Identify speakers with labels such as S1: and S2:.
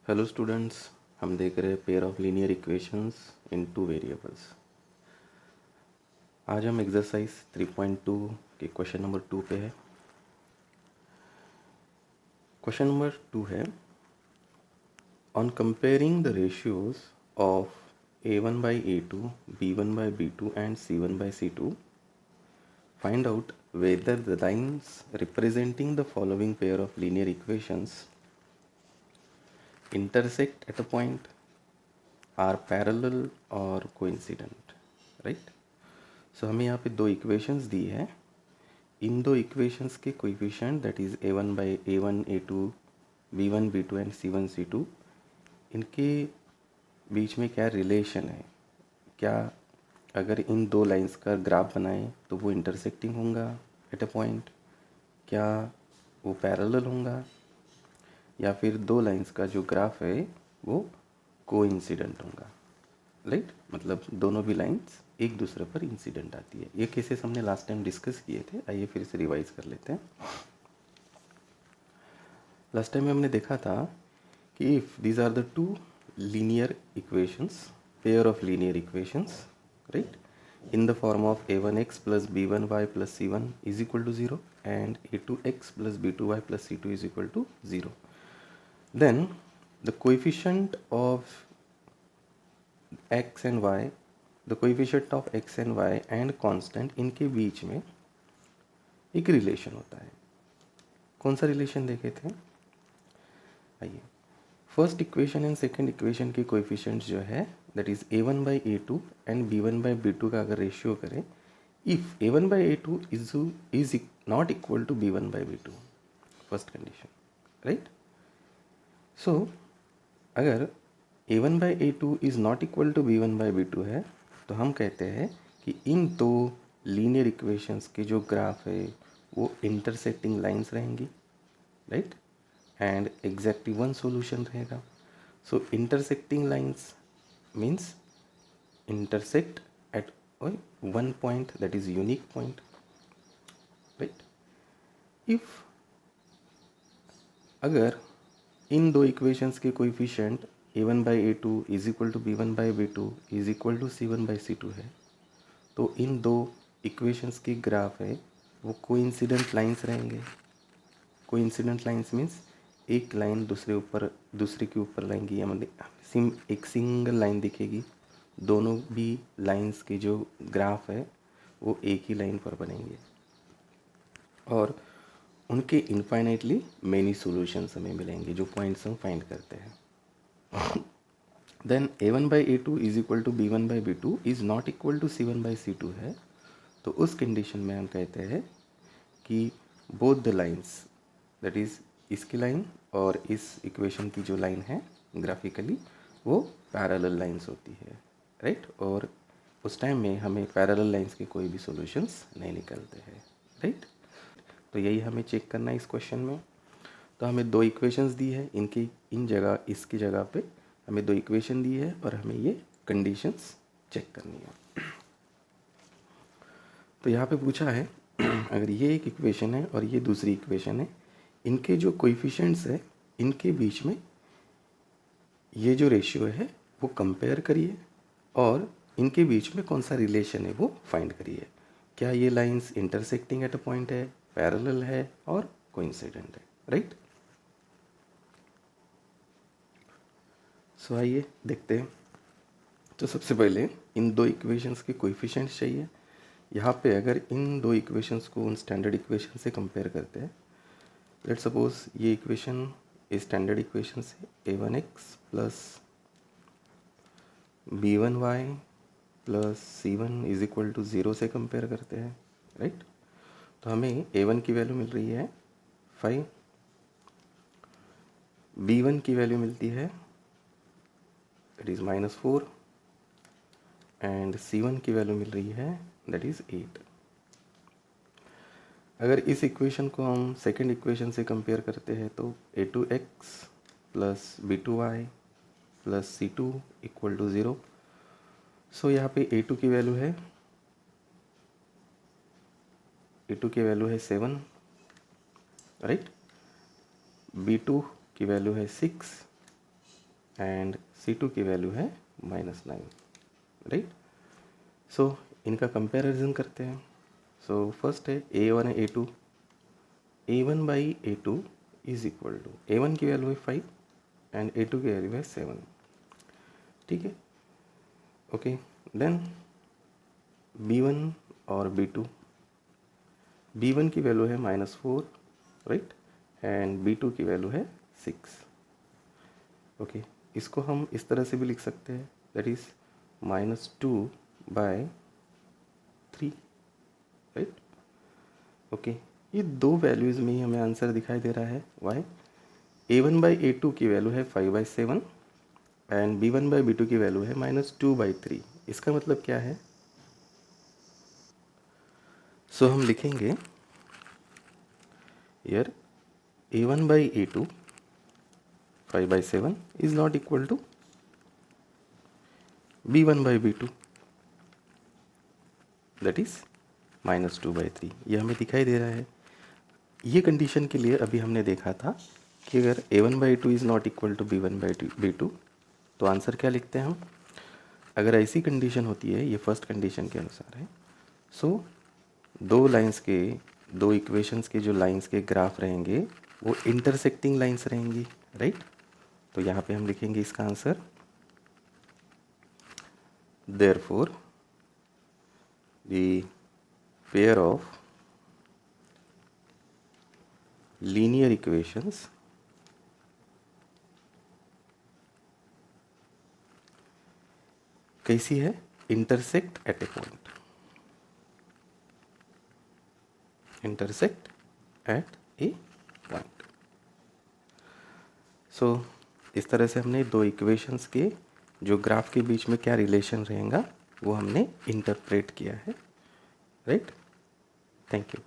S1: Hello students, हम देख रहे हैं pair of linear equations in two variables. आज हम एक्सरसाइज 3.2 के क्वेश्चन नंबर 2 पे है। क्वेश्चन नंबर 2 है, on comparing the ratios of a1 by a2, b1 by b2 and c1 by c2, find out whether the lines representing the following pair of linear equations intersect at a point, are parallel or coincident, right? सो हमें यहाँ पे दो equations दी है। इन दो equations के coefficient that is a1 by a1 a2 b1 b2 and c1 c2, इनके बीच में क्या रिलेशन है, क्या अगर इन दो लाइंस का ग्राफ बनाएं तो वो इंटरसेक्टिंग होगा एट अ पॉइंट, क्या वो पैरेलल होगा, या फिर दो लाइंस का जो ग्राफ है वो कोइंसिडेंट होगा, राइट? मतलब दोनों भी लाइंस एक दूसरे पर इंसिडेंट आती है। ये केसेस हमने लास्ट टाइम डिस्कस किए थे, आइए फिर से रिवाइज कर लेते हैं। लास्ट टाइम में हमने देखा था कि if these are the two linear equations, pair of linear equations, right, in the form of a1x plus b1y plus c1 is equal to 0 and a2x plus b2y plus c2 is equal to 0, then the coefficient of x and y, the coefficient of x and y and constant, इनके बीच में एक relation होता है। कौन सा relation देखे थे? आइए, first equation and second equation के कोएफिशिएंट्स जो है that is a1 by a2 and b1 by b2 का अगर रेशियो करें, if a1 by a2 is not equal to b1 by b2, first condition, right? So अगर a1 by a2 is not equal to b1 by b2 है तो हम कहते हैं कि इन दो लीनियर इक्वेशंस के जो ग्राफ है वो इंटरसेक्टिंग लाइंस रहेंगी, right? And exactly one solution रहेगा। So intersecting lines means intersect at one point, that is unique point, right? if अगर इन दो इक्वेशंस के coefficient a1 by a2 is equal to b1 by b2 is equal to c1 by c2 है, तो इन दो equations की graph है वो coincident lines रहेंगे। कोइंसिडेंट लाइंस मीन्स एक लाइन दूसरे के ऊपर लाएंगी, या मतलब एक सिंगल लाइन दिखेगी, दोनों भी लाइंस के जो ग्राफ है वो एक ही लाइन पर बनेंगे और उनके इनफाइनाइटली मेनी सॉल्यूशंस हमें मिलेंगे जो पॉइंट्स हम फाइंड करते हैं। Then a1 by a2 is equal to b1 by b2 is not equal to c1 by c2 है, तो उस कंडीशन में हम कहते हैं कि both the lines, that is इसकी लाइन और इस इक्वेशन की जो लाइन है ग्राफिकली वो पैरेलल लाइंस होती है, राइट? और उस टाइम में हमें पैरेलल लाइंस के कोई भी सॉल्यूशंस नहीं निकलते हैं, राइट? तो यही हमें चेक करना है इस क्वेश्चन में। तो हमें दो इक्वेशंस दी है, इसकी जगह पे हमें दो इक्वेशन दी है और हमें ये कंडीशंस चेक करनी है। तो यहाँ पे पूछा है अगर ये एक इक्वेशन है और ये दूसरी इक्वेशन है, इनके जो कोएफिशिएंट्स है इनके बीच में ये जो रेशियो है वो कंपेयर करिए और इनके बीच में कौन सा रिलेशन है वो फाइंड करिए। क्या ये lines intersecting at a point है, पैरेलल है और कोइंसिडेंट है, राइट? सो आइए देखते हैं। तो सबसे पहले इन दो इक्वेशंस के कोएफिशिएंट्स चाहिए। यहाँ पे अगर इन दो इक्वेशंस को उन स्टैंडर्ड इक्वेशन से कंपेयर करते हैं, लेट्स सपोज ये इक्वेशन स्टैंडर्ड इक्वेशन से a1x plus b1y plus c1 is equal to 0 से कंपेयर करते हैं, राइट? तो हमें a1 की वैल्यू मिल रही है 5, b1 की वैल्यू मिलती है दैट इज़ -4 एंड c1 की वैल्यू मिल रही है दैट इज़ 8। अगर इस इक्वेशन को हम सेकेंड इक्वेशन से कंपेयर करते हैं तो a2x plus b2y plus c2 equal to 0। So यहाँ पे a2 की वैल्यू है 7, राइट? b2 की वैल्यू है 6 एंड C2 की वैल्यू है -9, राइट। सो इनका कंपैरिजन करते हैं। सो फर्स्ट है A1 है A2, A1 by A2 is equal to, A1 की वैल्यू है 5 एंड A2 की वैल्यू है 7, ठीक है। ओके, देन B1 और B2, B1 की वैल्यू है -4, राइट, एंड B2 की वैल्यू है 6। ओके, इसको हम इस तरह से भी लिख सकते हैं, दैट इज -2/3, राइट। ओके, ये दो वैल्यूज़ में ही हमें आंसर दिखाई दे रहा है। वाई? A1 बाई A2 की वैल्यू है 5/7 एंड B1 बाई B2 की वैल्यू है -2/3। इसका मतलब क्या है? सो हम लिखेंगे here A1 by A2 5/7 is not equal to B1 by B2, that is -2/3। ये हमें दिखाई दे रहा है। ये कंडीशन के लिए अभी हमने देखा था कि अगर A1 by A2 is not equal to B1 by B2 तो आंसर क्या लिखते हैं हम? अगर ऐसी कंडीशन होती है, ये फर्स्ट कंडीशन के अनुसार है, सो दो इक्वेशंस के जो लाइंस के ग्राफ रहेंगे वो इंटरसेक्टिंग लाइंस रहेंगी, राइट। तो यहाँ पे हम लिखेंगे इसका answer, therefore the pair of linear equations कैसी है? intersect at a point, intersect at a point। so इस तरह से हमने दो इक्वेशंस के जो ग्राफ के बीच में क्या रिलेशन रहेगा वो हमने इंटरप्रेट किया है, राइट। Thank you.